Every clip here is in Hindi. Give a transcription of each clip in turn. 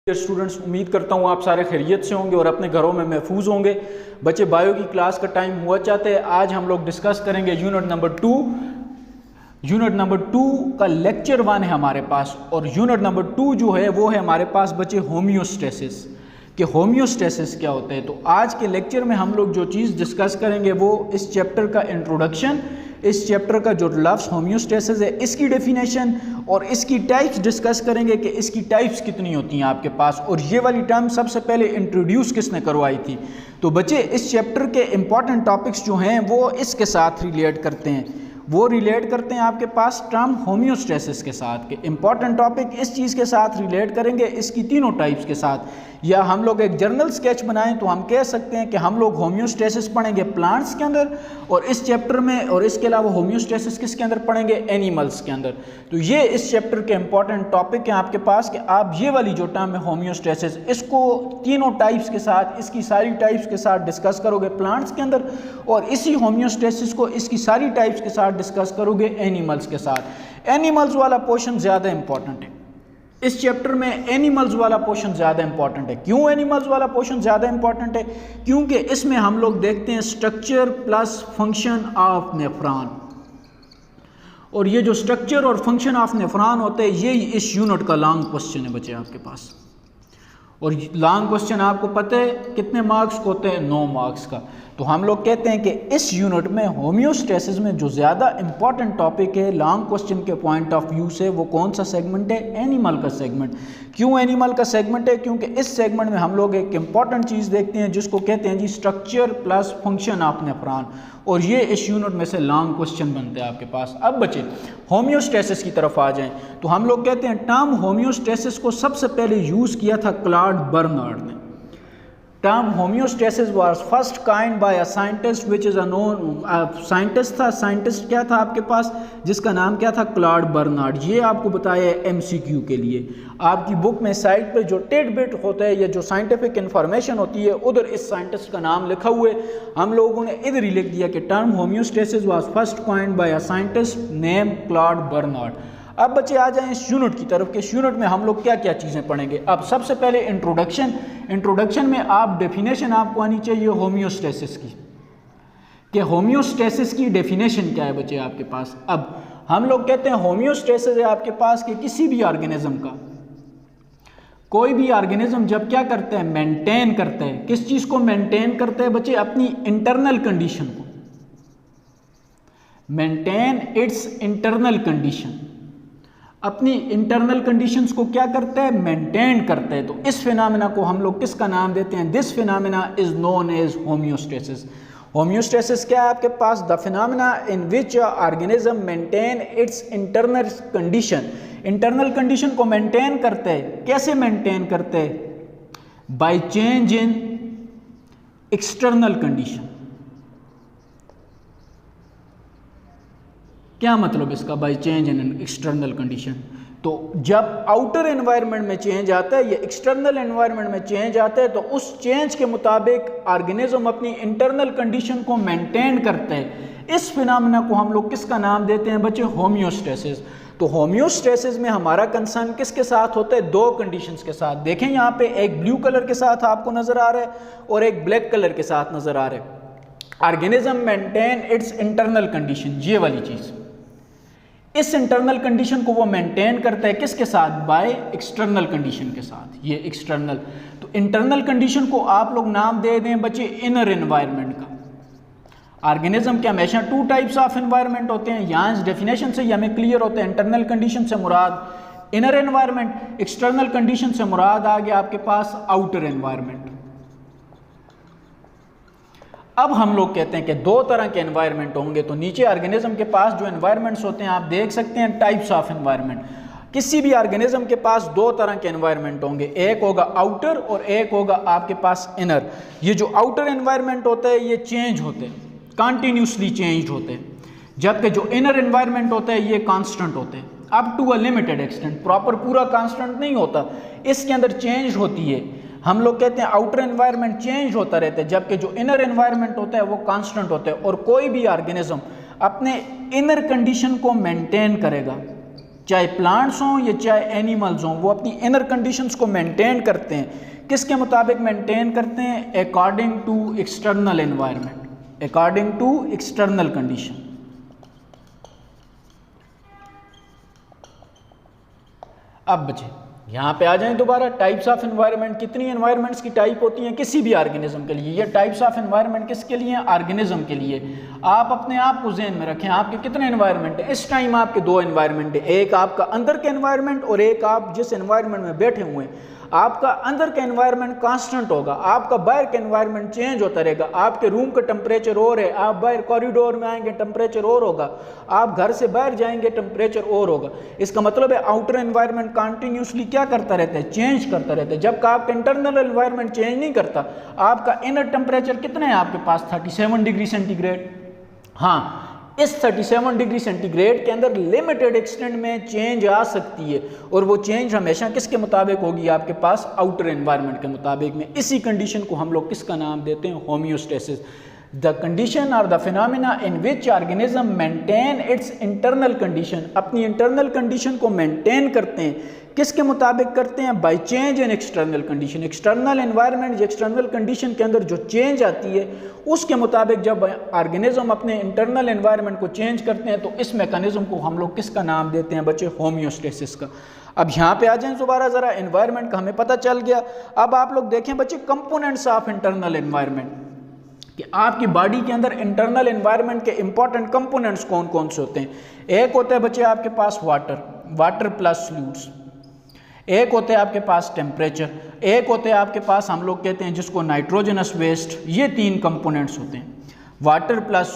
स्टूडेंट्स, उम्मीद करता हूँ आप सारे खैरियत से होंगे और अपने घरों में महफूज होंगे। बच्चे, बायो की क्लास का टाइम हुआ चाहते हैं। आज हम लोग डिस्कस करेंगे यूनिट नंबर 2। यूनिट नंबर 2 का लेक्चर 1 है हमारे पास, और यूनिट नंबर 2 जो है वो है हमारे पास बच्चे होम्योस्टेसिस कि होम्योस्टेसिस क्या होता है। तो आज के लेक्चर में हम लोग जो चीज़ डिस्कस करेंगे वो इस चैप्टर का इंट्रोडक्शन, इस चैप्टर का जो लफ्ज़ होम्योस्टेसिस है इसकी डेफिनेशन और इसकी टाइप्स डिस्कस करेंगे कि इसकी टाइप्स कितनी होती हैं आपके पास, और ये वाली टर्म सबसे पहले इंट्रोड्यूस किसने करवाई थी। तो बच्चे, इस चैप्टर के इंपॉर्टेंट टॉपिक्स जो हैं वो इसके साथ रिलेट करते हैं, वो रिलेट करते हैं आपके पास टर्म होम्योस्टेसिस के साथ के इंपॉर्टेंट टॉपिक इस चीज़ के साथ रिलेट करेंगे, इसकी तीनों टाइप्स के साथ। या हम लोग एक जर्नल स्केच बनाएं तो हम कह सकते हैं कि हम लोग होम्योस्टेसिस पढ़ेंगे प्लांट्स के अंदर, और इस चैप्टर में, और इसके अलावा होम्योस्टेसिस किसके अंदर पढ़ेंगे, एनिमल्स के अंदर। तो ये इस चैप्टर के इंपॉर्टेंट टॉपिक हैं आपके पास कि आप ये वाली जो टर्म है होम्योस्टेसिस, इसको तीनों टाइप्स के साथ, इसकी सारी टाइप्स के साथ डिस्कस करोगे प्लांट्स के अंदर, और इसी होम्योस्टेसिस को इसकी सारी टाइप्स के साथ डिस्कस करोगे एनिमल्स के साथ। एनिमल्स वाला पोर्शन ज़्यादा इंपॉर्टेंट है इस चैप्टर में, एनिमल्स वाला पोर्शन ज़्यादा इंपॉर्टेंट है। क्यों एनिमल्स वाला पोर्शन ज़्यादा इंपॉर्टेंट है? क्योंकि इसमें हम लोग देखते हैं structure plus function of nephron, और ये जो स्ट्रक्चर और फंक्शन ऑफ नेफ्रॉन होते हैं ये इस यूनिट का लॉन्ग क्वेश्चन है बच्चे आपके पास। और लॉन्ग क्वेश्चन आपको पता है कितने मार्क्स को होते हैं, 9 मार्क्स का। तो हम लोग कहते हैं कि इस यूनिट में होम्योस्टेसिस में जो ज़्यादा इंपॉर्टेंट टॉपिक है लॉन्ग क्वेश्चन के पॉइंट ऑफ व्यू से, वो कौन सा सेगमेंट है, एनिमल का सेगमेंट। क्यों एनिमल का सेगमेंट है? क्योंकि इस सेगमेंट में हम लोग एक इंपॉर्टेंट चीज़ देखते हैं जिसको कहते हैं जी structure plus function of nephron, और ये इस यूनिट में से लॉन्ग क्वेश्चन बनते हैं आपके पास। अब बच्चे, होम्योस्टेसिस की तरफ आ जाएं तो हम लोग कहते हैं टर्म होम्योस्टेसिस को सबसे पहले यूज़ किया था क्लॉड बर्नार्ड ने। Term homeostasis was first coined by a scientist which is a known scientist था। साइंटिस्ट क्या था आपके पास, जिसका नाम क्या था, क्लॉड बर्नार्ड। ये आपको बताया है MCQ के लिए। आपकी बुक में साइड पे जो टिड बिट होता है या जो साइंटिफिक इंफॉर्मेशन होती है उधर इस साइंटिस्ट का नाम लिखा हुआ है, हम लोगों ने इधर ही लिख दिया कि term homeostasis was first coined by a scientist name Claude Bernard. अब बच्चे आ जाएं इस यूनिट की तरफ कि इस यूनिट में हम लोग क्या क्या चीज़ें पढ़ेंगे। अब सबसे पहले इंट्रोडक्शन में आप डेफिनेशन आपको आनी चाहिए होम्योस्टेसिस की, कि होम्योस्टेसिस की डेफिनेशन क्या है बच्चे आपके पास। अब हम लोग कहते हैं होम्योस्टेसिस है आपके पास कि किसी भी ऑर्गेनिज्म का, कोई भी ऑर्गेनिज्म जब क्या करता है, मेंटेन करता है। किस चीज़ को मेंटेन करता है बच्चे? अपनी इंटरनल कंडीशन को, मेंटेन इट्स इंटरनल कंडीशन, अपनी इंटरनल कंडीशंस को क्या करता है, मेंटेन करता है। तो इस फिनोमेना को हम लोग किसका नाम देते हैं? This phenomena is known as homeostasis. Homeostasis क्या है आपके पास? The phenomena in which organism maintain its internal condition. Internal condition को मेंटेन करते हैं। कैसे मेंटेन करते हैं? By change in external condition. क्या मतलब इसका, by change in external condition? तो जब आउटर एनवायरनमेंट में चेंज आता है या एक्सटर्नल एनवायरनमेंट में चेंज आता है तो उस चेंज के मुताबिक ऑर्गेनिज्म अपनी इंटरनल कंडीशन को मेंटेन करते हैं। इस फिनोमेना को हम लोग किसका नाम देते हैं बच्चे? होम्योस्टेसिस। तो होम्योस्टेसिस में हमारा कंसर्न किसके साथ होता है? 2 कंडीशंस के साथ। देखें यहाँ पे एक ब्लू कलर के साथ आपको नजर आ रहा है और एक ब्लैक कलर के साथ नजर आ रहा है। Organism maintain its internal condition, ये वाली चीज, इस इंटरनल कंडीशन को वो मेंटेन करता है किसके साथ? बाय एक्सटर्नल कंडीशन के साथ। ये एक्सटर्नल, तो इंटरनल कंडीशन को आप लोग नाम दे दें बच्चे इनर एनवायरनमेंट का। ऑर्गेनिज्म के हमेशा 2 टाइप्स ऑफ एनवायरनमेंट होते हैं, यहाँ इस डेफिनेशन से हमें क्लियर होता है। इंटरनल कंडीशन से मुराद इनर एनवायरनमेंट, एक्सटर्नल कंडीशन से मुराद आ गया आपके पास आउटर एनवायरनमेंट। अब हम लोग कहते हैं कि 2 तरह के एनवायरनमेंट होंगे। तो नीचे ऑर्गेनिज्म के पास जो एनवायरनमेंट्स होते हैं आप देख सकते हैं टाइप्स ऑफ एनवायरनमेंट। किसी भी ऑर्गेनिज्म के पास 2 तरह के एनवायरनमेंट होंगे, एक होगा आउटर और एक होगा आपके पास इनर। ये जो आउटर एनवायरनमेंट होता है ये चेंज होते हैं, कंटिन्यूसली चेंज होते हैं, जबकि जो इनर एनवायरनमेंट होता है ये कांस्टेंट होते हैं, up to a limited extent. Proper पूरा कांस्टेंट नहीं होता, इसके अंदर चेंज होती है। हम लोग कहते हैं आउटर एनवायरनमेंट चेंज होता रहता है, जबकि जो इनर एनवायरनमेंट होता है वो कांस्टेंट होता है। और कोई भी ऑर्गेनिज्म अपने इनर कंडीशन को मेंटेन करेगा, चाहे प्लांट्स हों या चाहे एनिमल्स हों, वो अपनी इनर कंडीशंस को मेंटेन करते हैं। किसके मुताबिक मेंटेन करते हैं? According to external environment, according to external condition. अब बचे यहाँ पे आ जाएं दोबारा, टाइप्स ऑफ एनवायरनमेंट। कितनी एनवायरनमेंट्स की टाइप होती हैं किसी भी ऑर्गेनिज्म के लिए? ये टाइप्स ऑफ एनवायरनमेंट किसके लिए हैं? ऑर्गेनिज्म के लिए। आप अपने आप को ज़हन में रखें, आपके कितने एनवायरनमेंट हैं इस टाइम? आपके दो एनवायरनमेंट हैं, एक आपका अंदर के एनवायरनमेंट और एक आप जिस एनवायरनमेंट में बैठे हुए हैं। आपका अंदर का एनवायरनमेंट कांस्टेंट होगा, आपका बाहर का एनवायरनमेंट चेंज होता रहेगा। आपके रूम का टेम्परेचर और है, आप बाहर कॉरिडोर में आएंगे टेम्परेचर और होगा, आप घर से बाहर जाएंगे टेम्परेचर और होगा। इसका मतलब है आउटर एनवायरनमेंट कंटिन्यूसली क्या करता रहता है? चेंज करता रहता है। जब आपका इंटरनल एनवायरनमेंट चेंज नहीं करता, आपका इनर टेम्परेचर कितना है आपके पास? 37 डिग्री सेंटीग्रेड। हाँ, इस 37 डिग्री सेंटीग्रेड के अंदर लिमिटेड एक्सटेंट में चेंज आ सकती है, और वो चेंज हमेशा किसके मुताबिक होगी? आपके पास आउटर एनवायरनमेंट के मुताबिक में। इसी कंडीशन को हम लोग किसका नाम देते हैं? होम्योस्टेसिस। द कंडीशन और the phenomena in which organism maintain its internal condition, अपनी इंटरनल कंडीशन को मेंटेन करते हैं। किसके मुताबिक करते हैं? By change in external condition. External environment, external condition के अंदर जो चेंज आती है उसके मुताबिक जब ऑर्गेनिज्म अपने इंटरनल एनवायरनमेंट को चेंज करते हैं तो इस मैकेनिज्म को हम लोग किसका नाम देते हैं बच्चे? होम्योस्टेसिस का। अब यहाँ पे आ जाएं दोबारा ज़रा, एनवायरनमेंट का हमें पता चल गया। अब आप लोग देखें बच्चे कंपोनेंट्स ऑफ इंटरनल एनवायरनमेंट, कि आपकी बॉडी के अंदर इंटरनल एनवायरनमेंट के इंपॉर्टेंट कंपोनेंट्स कौन कौन से होते हैं। एक होता है बच्चे आपके पास वाटर, वाटर प्लस फ्लूइड्स। एक होते हैं आपके पास टेम्परेचर, एक होते हैं आपके पास हम लोग कहते हैं जिसको नाइट्रोजनस वेस्ट। ये तीन कंपोनेंट्स होते हैं। वाटर प्लस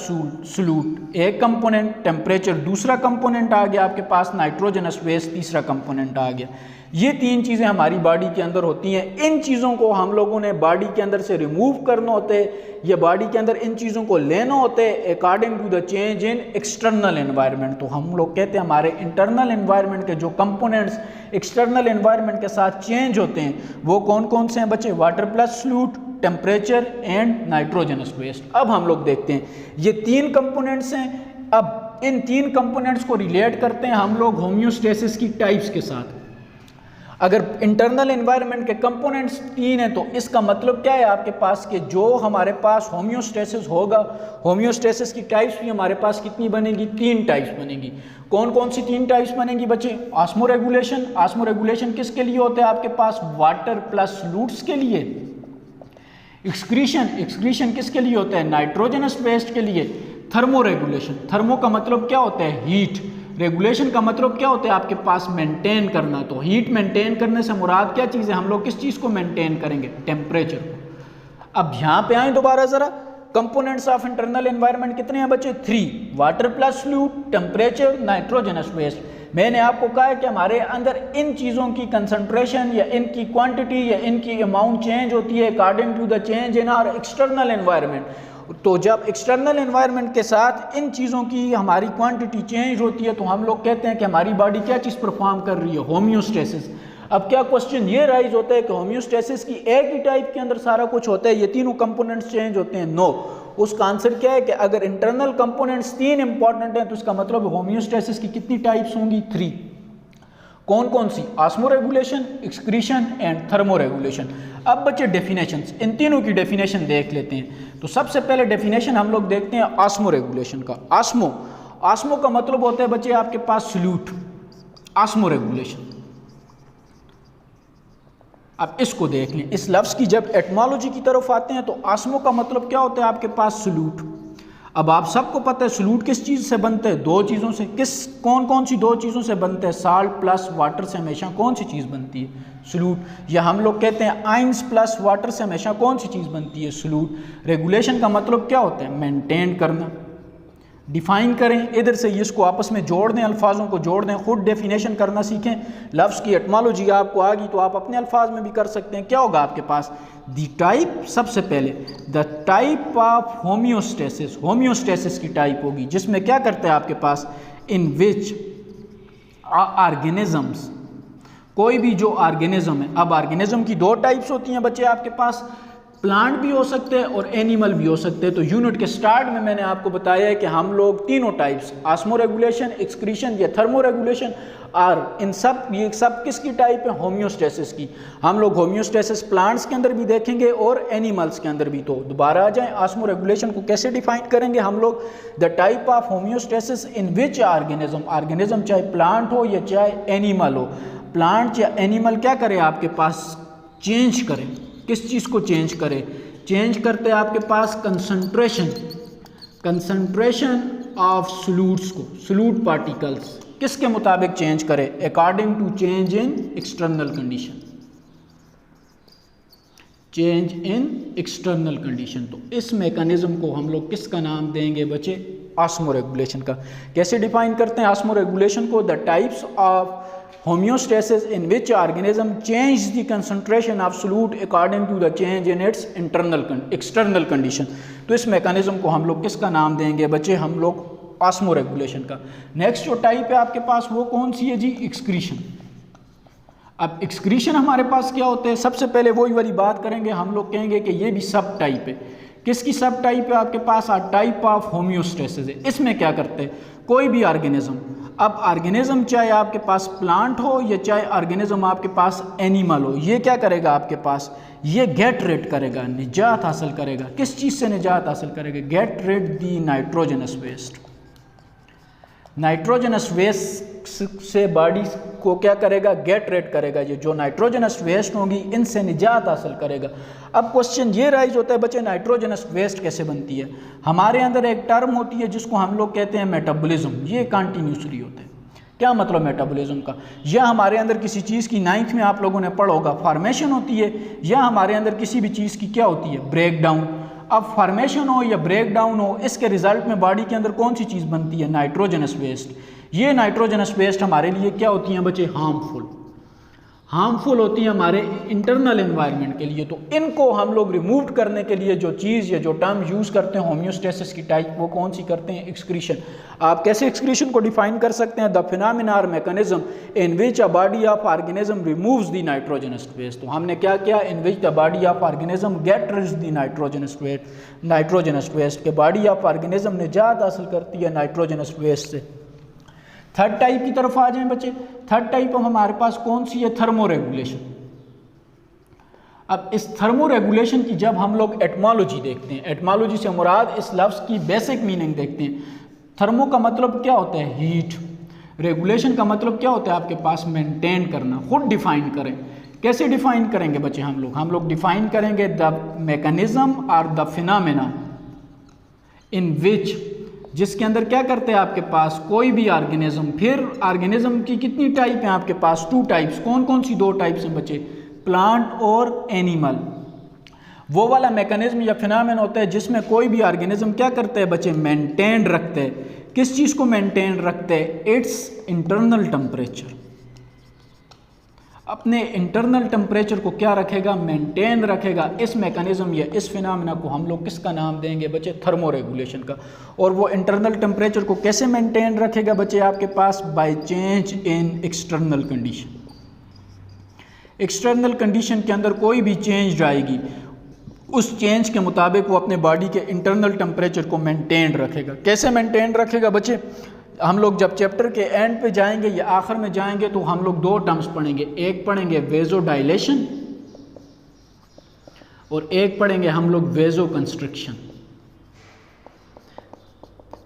सॉल्यूट एक कंपोनेंट, टेम्परेचर दूसरा कंपोनेंट आ गया आपके पास, नाइट्रोजनस वेस्ट तीसरा कंपोनेंट आ गया। ये तीन चीज़ें हमारी बॉडी के अंदर होती हैं। इन चीज़ों को हम लोगों ने बॉडी के अंदर से रिमूव करना होते हैं, या बॉडी के अंदर इन चीज़ों को लेना होते हैं according to the change in external environment. तो हम लोग कहते हैं हमारे इंटरनल एनवायरनमेंट के जो कंपोनेंट्स एक्सटर्नल एनवायरनमेंट के साथ चेंज होते हैं वो कौन कौन से हैं बच्चे? Water plus solute, temperature and nitrogenous waste. अब हम लोग देखते हैं ये तीन कंपोनेंट्स हैं। अब इन तीन कंपोनेंट्स को रिलेट करते हैं हम लोग होम्योस्टेसिस की टाइप्स के साथ। अगर इंटरनल एनवायरनमेंट के कंपोनेंट्स तीन हैं तो इसका मतलब क्या है आपके पास कि जो हमारे पास होम्योस्टेसिस होगा, होम्योस्टेसिस की टाइप्स भी हमारे पास कितनी बनेगी? तीन टाइप्स बनेगी। कौन कौन सी तीन टाइप्स बनेगी बच्चे? ऑस्मोरेगुलेशन। ऑस्मोरेगुलेशन किसके लिए होता है आपके पास? वाटर प्लस सॉल्यूट्स के लिए। एक्सक्रीशन, एक्सक्रीशन किसके लिए होता है? नाइट्रोजनस वेस्ट के लिए। थर्मोरेगुलेशन, थर्मो का मतलब क्या होता है? हीट। रेगुलेशन का मतलब क्या होता है आपके पास? मेंटेन करना। तो हीट मेंटेन करने से मुराद क्या चीज़ है? हम लोग किस चीज़ को मेंटेन करेंगे? टेम्परेचर को। अब यहाँ पे आए दोबारा ज़रा, कंपोनेंट्स ऑफ इंटरनल एनवायरनमेंट कितने हैं बच्चे? 3। Water plus solute, temperature, nitrogenous waste. मैंने आपको कहा है कि हमारे अंदर इन चीज़ों की कंसंट्रेशन या इनकी क्वांटिटी या इनकी अमाउंट चेंज होती है according to the change in our external environment. तो जब एक्सटर्नल एनवायरनमेंट के साथ इन चीज़ों की हमारी क्वांटिटी चेंज होती है तो हम लोग कहते हैं कि हमारी बॉडी क्या चीज़ परफॉर्म कर रही है? होम्योस्टेसिस। अब क्या क्वेश्चन ये राइज होता है कि होम्योस्टेसिस की एक ही टाइप के अंदर सारा कुछ होता है, ये तीनों कंपोनेंट्स चेंज होते हैं? नो। उसका आंसर क्या है कि अगर इंटरनल कंपोनेंट्स तीन इंपॉर्टेंट हैं तो इसका मतलब होम्योस्टेसिस की कितनी टाइप्स होंगी? 3। कौन कौन सी? Osmoregulation, excretion and thermoregulation. अब बच्चे डेफिनेशंस, इन तीनों की डेफिनेशन देख लेते हैं। तो सबसे पहले डेफिनेशन हम लोग देखते हैं ऑस्मोरेगुलेशन का। ऑस्मो का मतलब होता है बच्चे आपके पास सॉल्यूट। ऑस्मोरेगुलेशन, अब इसको देख लें। इस लफ्ज़ की जब एटमोलॉजी की तरफ आते हैं तो ऑस्मो का मतलब क्या होता है आपके पास? सॉल्यूट। अब आप सबको पता है सॉल्यूट किस चीज़ से बनते हैं? दो चीज़ों से। कौन कौन सी दो चीज़ों से बनते हैं? साल्ट प्लस वाटर से हमेशा कौन सी चीज़ बनती है? सॉल्यूट। या हम लोग कहते हैं आयंस प्लस वाटर से हमेशा कौन सी चीज़ बनती है? सॉल्यूट। रेगुलेशन का मतलब क्या होता है? मेंटेन करना। डिफाइन करें, इधर से इसको आपस में जोड़ दें, अल्फाजों को जोड़ दें, खुद डेफिनेशन करना सीखें। लफ्ज़ की एटमोलॉजी आपको आ गई तो आप अपने अल्फाज में भी कर सकते हैं। क्या होगा आपके पास? द टाइप, सबसे पहले the type of homeostasis. Homeostasis की टाइप होगी जिसमें क्या करते हैं आपके पास? इन विच ऑर्गेनिजम्स, कोई भी जो ऑर्गेनिज्म है। अब ऑर्गेनिज्म की दो टाइप्स होती हैं बच्चे आपके पास, प्लांट भी हो सकते हैं और एनिमल भी हो सकते हैं। तो यूनिट के स्टार्ट में मैंने आपको बताया है कि हम लोग तीनों टाइप्स ऑस्मोरेगुलेशन, एक्सक्रीशन या थर्मोरेगुलेशन और इन सब ये सब किसकी टाइप है, होम्योस्टेसिस की। हम लोग होम्योस्टेसिस प्लांट्स के अंदर भी देखेंगे और एनिमल्स के अंदर भी। तो दोबारा आ जाएं, ऑस्मोरेगुलेशन को कैसे डिफाइन करेंगे हम लोग, the type of homeostasis in which organism चाहे प्लांट हो या चाहे एनिमल हो, प्लांट या एनिमल क्या करे आपके पास, चेंज करें। किस चीज़ को चेंज करें, चेंज करते हैं आपके पास कंसंट्रेशन ऑफ सोल्यूट्स को, सोल्यूट पार्टिकल्स किसके मुताबिक चेंज करें, according to change in external condition, change in external condition. तो इस मैकेनिज्म को हम लोग किसका नाम देंगे बच्चे, ऑस्मोरेगुलेशन का। कैसे डिफाइन करते हैं ऑस्मोरेगुलेशन को, the types of homeostasis in which organism change the concentration of solute according to the change in its external condition। तो इस मैकेनिज्म को हम लोग किसका नाम देंगे बच्चे, हम लोग ऑस्मोरेगुलेशन का। नेक्स्ट जो टाइप है आपके पास वो कौन सी है जी, एक्सक्रीशन। अब एक्सक्रीशन हमारे पास क्या होते हैं, सबसे पहले वही वाली बात करेंगे, हम लोग कहेंगे कि ये भी सब टाइप है। किसकी सब टाइप है आपके पास, टाइप ऑफ होम्योस्टेसिस है। इसमें क्या करते हैं, कोई भी ऑर्गेनिज्म, अब ऑर्गेनिज्म चाहे आपके पास प्लांट हो या चाहे ऑर्गेनिज्म आपके पास एनिमल हो, ये क्या करेगा आपके पास, ये गेट रेड करेगा, निजात हासिल करेगा। किस चीज़ से निजात हासिल करेगा, गेट रेड दी नाइट्रोजनस वेस्ट। नाइट्रोजनस वेस्ट से बॉडी को क्या करेगा, गेट रेड करेगा। ये जो नाइट्रोजनस वेस्ट होंगी इनसे निजात हासिल करेगा। अब क्वेश्चन ये राइज होता है बच्चे, नाइट्रोजनस वेस्ट कैसे बनती है। हमारे अंदर एक टर्म होती है जिसको हम लोग कहते हैं मेटाबॉलिज्म, ये कंटिन्यूसली होता है। क्या मतलब मेटाबॉलिज्म का, या हमारे अंदर किसी चीज़ की 9th में आप लोगों ने पढ़ा होगा फॉर्मेशन होती है, या हमारे अंदर किसी भी चीज़ की क्या होती है, ब्रेक डाउन। अब फॉर्मेशन हो या ब्रेक डाउन हो, इसके रिजल्ट में बॉडी के अंदर कौन सी चीज़ बनती है, नाइट्रोजनस वेस्ट। ये नाइट्रोजनस वेस्ट हमारे लिए क्या होती हैं बच्चे, हार्मफुल होती है हमारे इंटरनल एनवायरनमेंट के लिए। तो इनको हम लोग रिमूव करने के लिए जो चीज़ या जो टर्म यूज़ करते हैं होम्योस्टेसिस की टाइप, वो कौन सी करते हैं, एक्सक्रीशन। आप कैसे एक्सक्रीशन को डिफाइन कर सकते हैं, द फिनोमेना और mechanism in which a body of organism removes the nitrogenous waste. तो हमने क्या किया, in which the body of organism get rids the nitrogenous waste के बॉडी ऑफ ऑर्गेनिज्म निजात हासिल करती है नाइट्रोजनस वेस्ट से। थर्ड टाइप की तरफ आ जाएं बच्चे। थर्ड टाइप हमारे पास कौन सी है, थर्मोरेगुलेशन। अब इस थर्मोरेगुलेशन की जब हम लोग एटमोलॉजी देखते हैं, एटमोलॉजी से मुराद इस लफ्ज़ की बेसिक मीनिंग देखते हैं। थर्मो का मतलब क्या होता है, हीट। रेगुलेशन का मतलब क्या होता है आपके पास, मेंटेन करना। खुद डिफाइन करें, कैसे डिफाइन करेंगे बच्चे, हम लोग डिफाइन करेंगे द मैकेनिज्म और द फिनोमेना इन विच, जिसके अंदर क्या करते हैं आपके पास कोई भी ऑर्गेनिज्म। फिर ऑर्गेनिज्म की कितनी टाइप हैं आपके पास, 2 टाइप्स। कौन कौन सी 2 टाइप्स हैं बच्चे, प्लांट और एनिमल। वो वाला मैकेनिज्म या फिनोमेना होता है जिसमें कोई भी ऑर्गेनिज्म क्या करते हैं बच्चे, मेंटेन रखते हैं। किस चीज़ को मेंटेन रखते हैं, इट्स इंटरनल टेम्परेचर। अपने इंटरनल टेम्परेचर को क्या रखेगा, मेंटेन रखेगा। इस मैकेनिज्म या इस फिनोमेना को हम लोग किसका नाम देंगे बच्चे, थर्मोरेगुलेशन का। और वो इंटरनल टेम्परेचर को कैसे मेंटेन रखेगा बच्चे आपके पास, by change in external condition. External condition के अंदर कोई भी चेंज आएगी, उस चेंज के मुताबिक वो अपने बॉडी के इंटरनल टेम्परेचर को मेंटेन रखेगा। कैसे मेंटेन रखेगा बच्चे, हम लोग जब चैप्टर के एंड पे जाएंगे या आखिर में जाएंगे तो हम लोग 2 टर्म्स पढ़ेंगे। एक पढ़ेंगे वेजोडाइलेशन और एक पढ़ेंगे हम लोग वेजो कंस्ट्रिक्शन।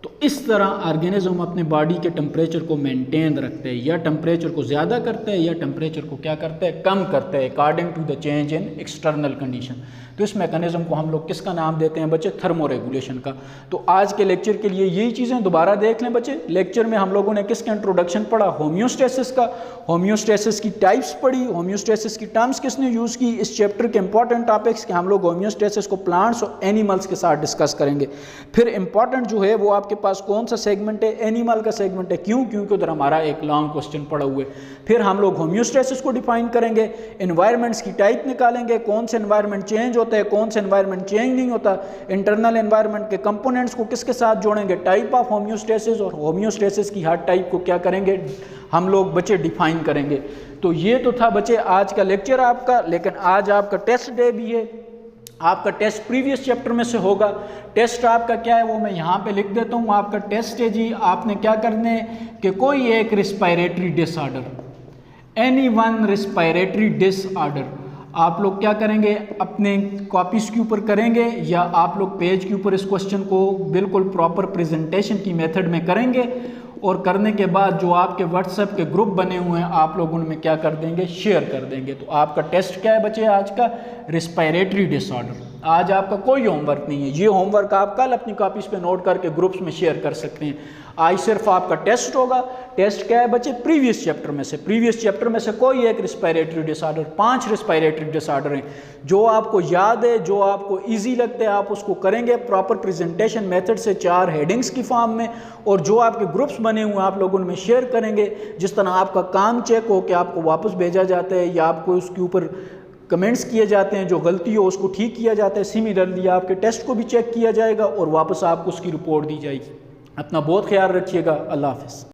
तो इस तरह ऑर्गेनिज्म अपने बॉडी के टेम्परेचर को मेंटेन रखते हैं, या टेम्परेचर को ज़्यादा करते हैं या टेम्परेचर को क्या करते हैं, कम करते हैं, according to the change in external condition. तो इस मैकेनिज्म को हम लोग किसका नाम देते हैं बच्चे, थर्मोरेगुलेशन का। तो आज के लेक्चर के लिए यही चीज़ें दोबारा देख लें बच्चे। लेक्चर में हम लोगों ने किसका इंट्रोडक्शन पढ़ा, होम्योस्टेसिस का। होम्योस्टेसिस की टाइप्स पढ़ी, होम्योस्टेसिस की टर्म्स किसने यूज़ की। इस चैप्टर के इंपॉर्टेंट टॉपिक्स के हम लोग होम्योस्टेसिस को प्लांट्स और एनिमल्स के साथ डिस्कस करेंगे। फिर इंपॉर्टेंट जो है वो आपके पास कौन सा सेगमेंट है, एनिमल का सेगमेंट है। क्यों, क्योंकि उधर हमारा एक लॉन्ग क्वेश्चन पड़ा हुआ है। फिर हम लोग होम्योस्टेसिस को डिफाइन करेंगे, एनवायरनमेंट्स की टाइप निकालेंगे, कौन से एनवायरनमेंट चेंज होते हैं, कौन से एनवायरनमेंट चेंज नहीं होता। इंटरनल एनवायरनमेंट के कंपोनेंट्स को किसके साथ जोड़ेंगे, टाइप ऑफ होम्योस्टेसिस, और होम्योस्टेसिस की हर टाइप को क्या करेंगे हम लोग बच्चे डिफाइन करेंगे। तो ये तो था बच्चे आज का लेक्चर आपका, लेकिन आज आपका टेस्ट डे भी है। आपका टेस्ट प्रीवियस चैप्टर में से होगा। टेस्ट आपका क्या है वो मैं यहाँ पे लिख देता हूँ। आपका टेस्ट है जी, आपने क्या करना है कि कोई एक respiratory disorder, any one respiratory disorder, आप लोग क्या करेंगे अपने कॉपीज़ के ऊपर करेंगे या आप लोग पेज के ऊपर इस क्वेश्चन को बिल्कुल प्रॉपर प्रेजेंटेशन की मेथड में करेंगे और करने के बाद जो आपके व्हाट्सएप के ग्रुप बने हुए हैं आप लोग उनमें क्या कर देंगे, शेयर कर देंगे। तो आपका टेस्ट क्या है बच्चे आज का, रिस्पायरेटरी डिसऑर्डर। आज आपका कोई होमवर्क नहीं है, ये होमवर्क आप कल अपनी कॉपीज़ पे नोट करके ग्रुप्स में शेयर कर सकते हैं। आज सिर्फ आपका टेस्ट होगा। टेस्ट क्या है बच्चे, प्रीवियस चैप्टर में से, प्रीवियस चैप्टर में से कोई एक रिस्पायरेटरी डिसऑर्डर, 5 रिस्पायरेटरी डिसऑर्डर हैं जो आपको याद है, जो आपको इजी लगते हैं, आप उसको करेंगे प्रॉपर प्रेजेंटेशन मेथड से 4 हेडिंग्स की फॉर्म में, और जो आपके ग्रुप्स बने हुए हैं आप लोग उनमें शेयर करेंगे। जिस तरह आपका काम चेक हो कि आपको वापस भेजा जाता है या आपको उसके ऊपर कमेंट्स किए जाते हैं, जो गलती हो उसको ठीक किया जाता है, सिमिलरली आपके टेस्ट को भी चेक किया जाएगा और वापस आपको उसकी रिपोर्ट दी जाएगी। अपना बहुत ख्याल रखिएगा। अल्लाह हाफ़िज़।